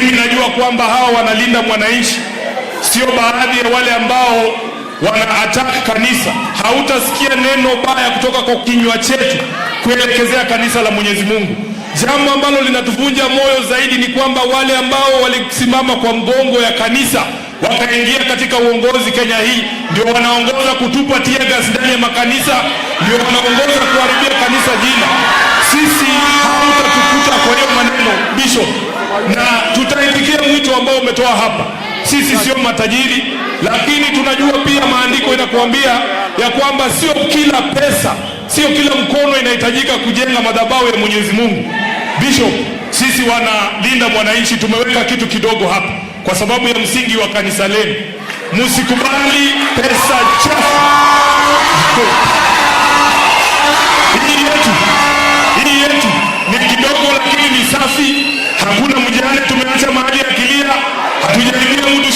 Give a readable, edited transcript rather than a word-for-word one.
Mimi najua kwamba hawa wanalinda mwananchi, sio baadhi ya wale ambao wana-attack kanisa. Hautasikia neno baya kutoka kwa kinywa chetu kuelekezea kanisa la Mwenyezi Mungu. Jambo ambalo linatuvunja moyo zaidi ni kwamba wale ambao walisimama kwa mgongo ya kanisa wakaingia katika uongozi Kenya hii ndio wanaongoza kutupa tear gas ndani ya makanisa, ndio wanaongoza kuharibia kanisa jina. Sisi hautatukuta kwa hiyo maneno, Bishop, na tutaitikia mwito ambao umetoa hapa. Sisi sio matajiri, lakini tunajua pia maandiko inakuambia ya kwamba sio kila pesa, sio kila mkono inahitajika kujenga madhabahu ya Mwenyezi Mungu. Bishop, sisi wanalinda mwananchi tumeweka kitu kidogo hapa kwa sababu ya msingi wa kanisa lenu. Msikubali pesa chafu. Hii yetu ni kidogo lakini ni safi. Hakuna mjane tumeacha mahali akilia. Hatujaibia mtu